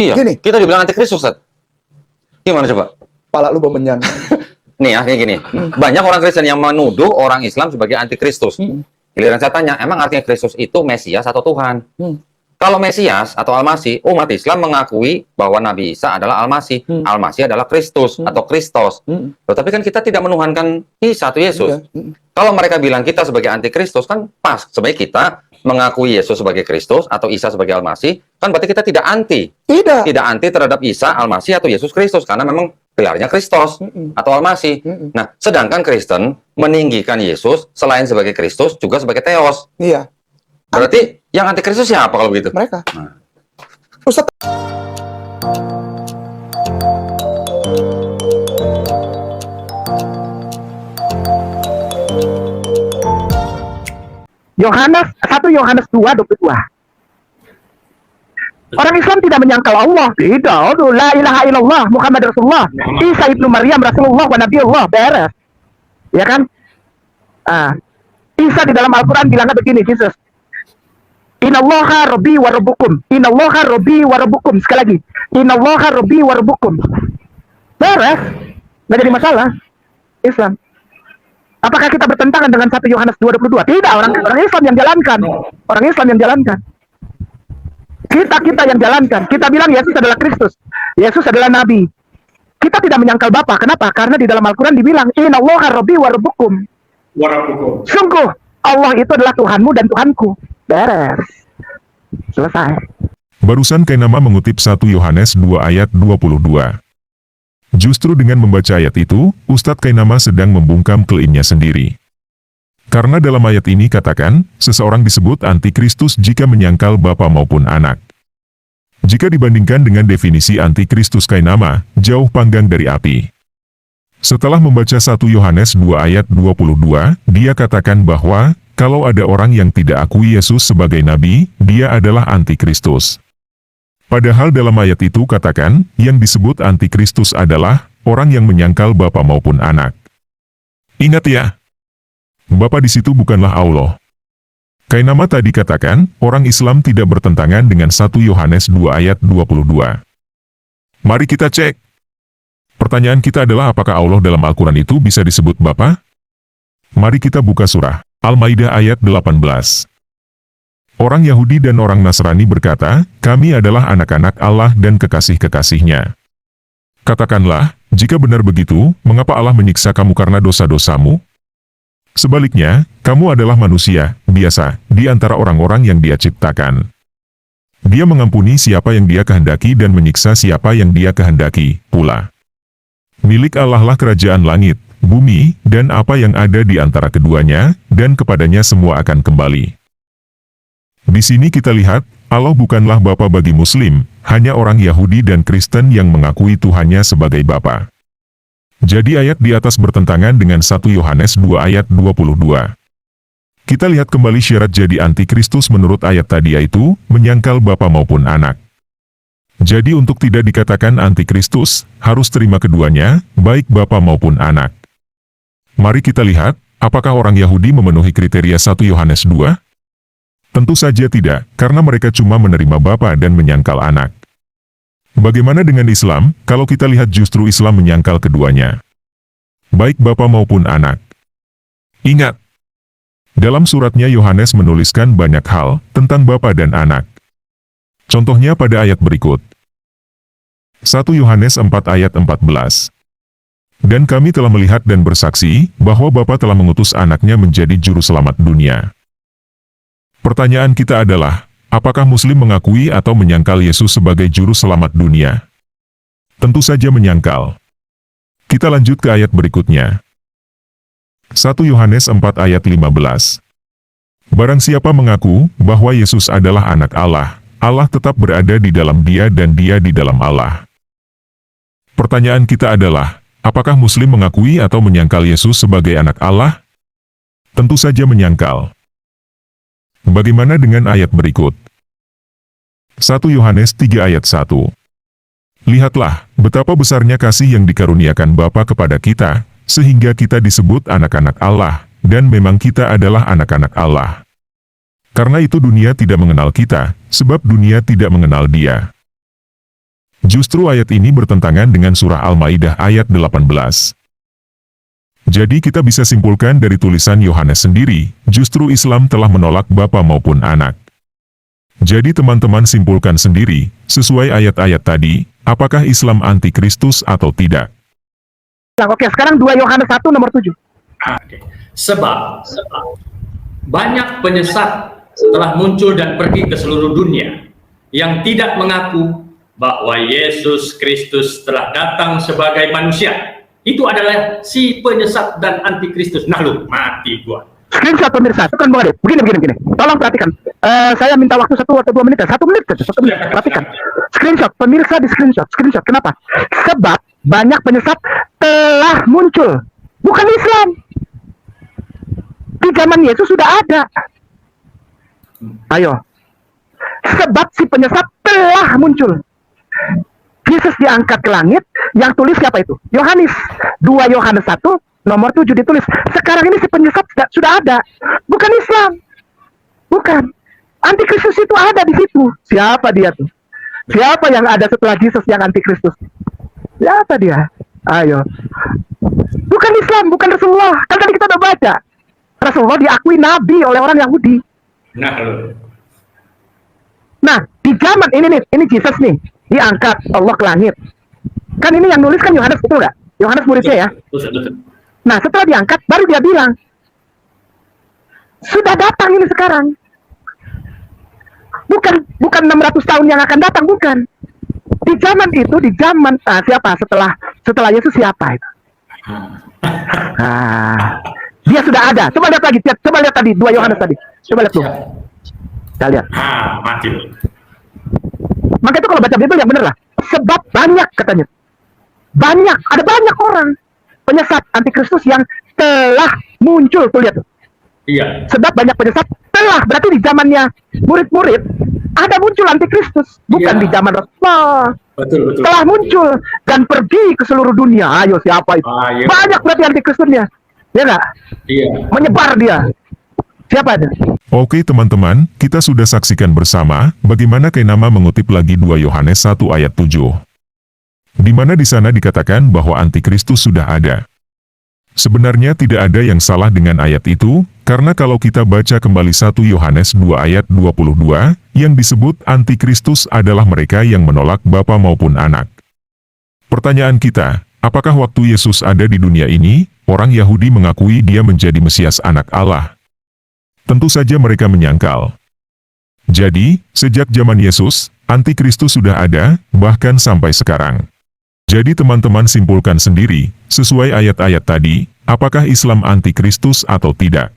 Iya, Gini, kita dibilang antikristus, Ustaz. Gimana coba? pala lu bemenyan. Nih ya, kayak gini. Banyak orang Kristen yang menuduh orang Islam sebagai antikristus. Giliran saya tanya, emang artinya Kristus itu Mesias atau Tuhan? Kalau Mesias atau Almasih, umat Islam mengakui bahwa Nabi Isa adalah Almasih. Almasih adalah Kristus atau Kristos. Tetapi kan kita tidak menuhankan Isa atau Yesus. Kalau mereka bilang kita sebagai antikristus, kan pas. Sebagai kita mengakui Yesus sebagai Kristus atau Isa sebagai Almasih, kan berarti kita tidak anti. Tidak anti terhadap Isa, Almasih atau Yesus Kristus. Karena memang gelarnya Kristos atau Almasih. Nah, sedangkan Kristen meninggikan Yesus selain sebagai Kristus juga sebagai Theos. Iya. Berarti yang antikristus siapa kalau begitu? Mereka. Nah. Ustaz, Yohanes 1 Yohanes 2:22. Orang Islam tidak menyangkal Allah. Tidak. Aduh, la ilaha illallah Muhammad Rasulullah. Isa ibnu Maryam Rasulullah wa Nabiullah. Beres. Ya kan? Isa di dalam Al-Quran bilangnya begini, Jesus. Innallaha rabbi wa rabbukum. Innallaha rabbi wa rabbukum. Sekali lagi. Innallaha rabbi wa rabbukum. Beres. Nggak jadi masalah. Islam. Apakah kita bertentangan dengan 1 Yohanes 2:22? Tidak, orang Islam yang jalankan. Orang Islam yang jalankan. Kita yang jalankan. Kita bilang Yesus adalah Kristus. Yesus adalah Nabi. Kita tidak menyangkal Bapa. Kenapa? Karena di dalam Al-Quran dibilang, Innallaha rabbi wa rabbukum. Sungguh, Allah itu adalah Tuhanmu dan Tuhanku. Beres. Selesai. Barusan Kainama mengutip 1 Yohanes 2 ayat 22. Justru dengan membaca ayat itu, Ustadz Kainama sedang membungkam klaimnya sendiri. Karena dalam ayat ini katakan, seseorang disebut antikristus jika menyangkal bapa maupun anak. Jika dibandingkan dengan definisi antikristus Kainama, jauh panggang dari api. Setelah membaca 1 Yohanes 2 ayat 22, dia katakan bahwa, kalau ada orang yang tidak akui Yesus sebagai nabi, dia adalah antikristus. Padahal dalam ayat itu katakan, yang disebut antikristus adalah orang yang menyangkal bapa maupun anak. Ingat ya, Bapa di situ bukanlah Allah. Kainama tadi katakan, orang Islam tidak bertentangan dengan 1 Yohanes 2 ayat 22. Mari kita cek. Pertanyaan kita adalah apakah Allah dalam Al-Quran itu bisa disebut Bapa? Mari kita buka surah Al-Maidah ayat 18. Orang Yahudi dan orang Nasrani berkata, kami adalah anak-anak Allah dan kekasih-kekasihnya. Katakanlah, jika benar begitu, mengapa Allah menyiksa kamu karena dosa-dosamu? Sebaliknya, kamu adalah manusia, biasa, di antara orang-orang yang Dia ciptakan. Dia mengampuni siapa yang Dia kehendaki dan menyiksa siapa yang Dia kehendaki, pula. Milik Allah lah kerajaan langit, bumi, dan apa yang ada di antara keduanya, dan kepadanya semua akan kembali. Di sini kita lihat, Allah bukanlah Bapa bagi Muslim, hanya orang Yahudi dan Kristen yang mengakui Tuhannya sebagai Bapa. Jadi ayat di atas bertentangan dengan 1 Yohanes 2 ayat 22. Kita lihat kembali syarat jadi antikristus menurut ayat tadi yaitu, menyangkal Bapa maupun anak. Jadi untuk tidak dikatakan antikristus, harus terima keduanya, baik Bapa maupun anak. Mari kita lihat, apakah orang Yahudi memenuhi kriteria 1 Yohanes 2? Tentu saja tidak, karena mereka cuma menerima Bapa dan menyangkal anak. Bagaimana dengan Islam, kalau kita lihat justru Islam menyangkal keduanya? Baik Bapa maupun anak. Ingat, dalam suratnya Yohanes menuliskan banyak hal tentang Bapa dan anak. Contohnya pada ayat berikut. 1 Yohanes 4 ayat 14. Dan kami telah melihat dan bersaksi, bahwa Bapa telah mengutus anaknya menjadi juru selamat dunia. Pertanyaan kita adalah, apakah Muslim mengakui atau menyangkal Yesus sebagai juru selamat dunia? Tentu saja menyangkal. Kita lanjut ke ayat berikutnya. 1 Yohanes 4 ayat 15. Barang siapa mengaku bahwa Yesus adalah anak Allah, Allah tetap berada di dalam dia dan dia di dalam Allah. Pertanyaan kita adalah, apakah Muslim mengakui atau menyangkal Yesus sebagai anak Allah? Tentu saja menyangkal. Bagaimana dengan ayat berikut? 1 Yohanes 3 ayat 1. Lihatlah, betapa besarnya kasih yang dikaruniakan Bapa kepada kita, sehingga kita disebut anak-anak Allah, dan memang kita adalah anak-anak Allah. Karena itu dunia tidak mengenal kita, sebab dunia tidak mengenal Dia. Justru ayat ini bertentangan dengan surah Al-Maidah ayat 18. Jadi kita bisa simpulkan dari tulisan Yohanes sendiri, justru Islam telah menolak bapa maupun anak. Jadi teman-teman simpulkan sendiri, sesuai ayat-ayat tadi, apakah Islam antikristus atau tidak? Oke, sekarang 2 Yohanes 1 nomor 7. Oke. Sebab banyak penyesat telah muncul dan pergi ke seluruh dunia yang tidak mengaku bahwa Yesus Kristus telah datang sebagai manusia. Itu adalah si penyesat dan antikristus. Nah lu, mati gua. Screenshot pemirsa, itu kan begini. Tolong perhatikan. Saya minta waktu 1 atau 2 menit ya. 1 menit saja, 1 menit. Perhatikan. Screenshot, pemirsa di screenshot. Kenapa? Sebab banyak penyesat telah muncul. Bukan Islam. Di zaman Yesus sudah ada. Ayo. Sebab si penyesat telah muncul. Yesus diangkat ke langit, yang tulis siapa itu? Yohanes. 2 Yohanes 1 nomor 7 ditulis. Sekarang ini si penyesat sudah ada. Bukan Islam. Bukan. Antikristus itu ada di situ. Siapa dia tuh? Siapa yang ada setelah Yesus yang antikristus? Siapa dia? Ayo. Bukan Islam, bukan Rasulullah. Kan tadi kita udah baca. Rasulullah diakui nabi oleh orang Yahudi. Nah lu. Nah, di zaman ini Yesus nih, diangkat Allah ke langit. Kan ini yang nulis kan Yohanes, betul nggak? Yohanes muridnya ya. Betul. Nah, setelah diangkat, baru dia bilang, sudah datang ini sekarang. Bukan 600 tahun yang akan datang, bukan. Di zaman itu, siapa? Setelah Yesus siapa itu? Dia sudah ada. Coba lihat tadi, 2 Yohanes tadi. Coba lihat tuh. Kita lihat. Mati lu. Maka itu kalau baca Bible yang benar lah. Sebab banyak katanya. Ada banyak orang penyesat antikristus yang telah muncul tuh, lihat tuh. Iya. Sebab banyak penyesat telah, berarti di zamannya murid-murid ada muncul antikristus, bukan Iya. di zaman Rasulullah. Betul. Telah muncul dan pergi ke seluruh dunia. Ayo, siapa itu? Iya. Banyak berarti antikristusnya. Ya nggak? Iya. Menyebar dia. Siapa itu? Oke teman-teman, kita sudah saksikan bersama bagaimana Kainama mengutip lagi 2 Yohanes 1 ayat 7. Di mana di sana dikatakan bahwa antikristus sudah ada. Sebenarnya tidak ada yang salah dengan ayat itu, karena kalau kita baca kembali 1 Yohanes 2 ayat 22, yang disebut antikristus adalah mereka yang menolak bapa maupun anak. Pertanyaan kita, apakah waktu Yesus ada di dunia ini, orang Yahudi mengakui dia menjadi Mesias anak Allah? Tentu saja mereka menyangkal. Jadi, sejak zaman Yesus, antikristus sudah ada, bahkan sampai sekarang. Jadi teman-teman simpulkan sendiri, sesuai ayat-ayat tadi, apakah Islam antikristus atau tidak.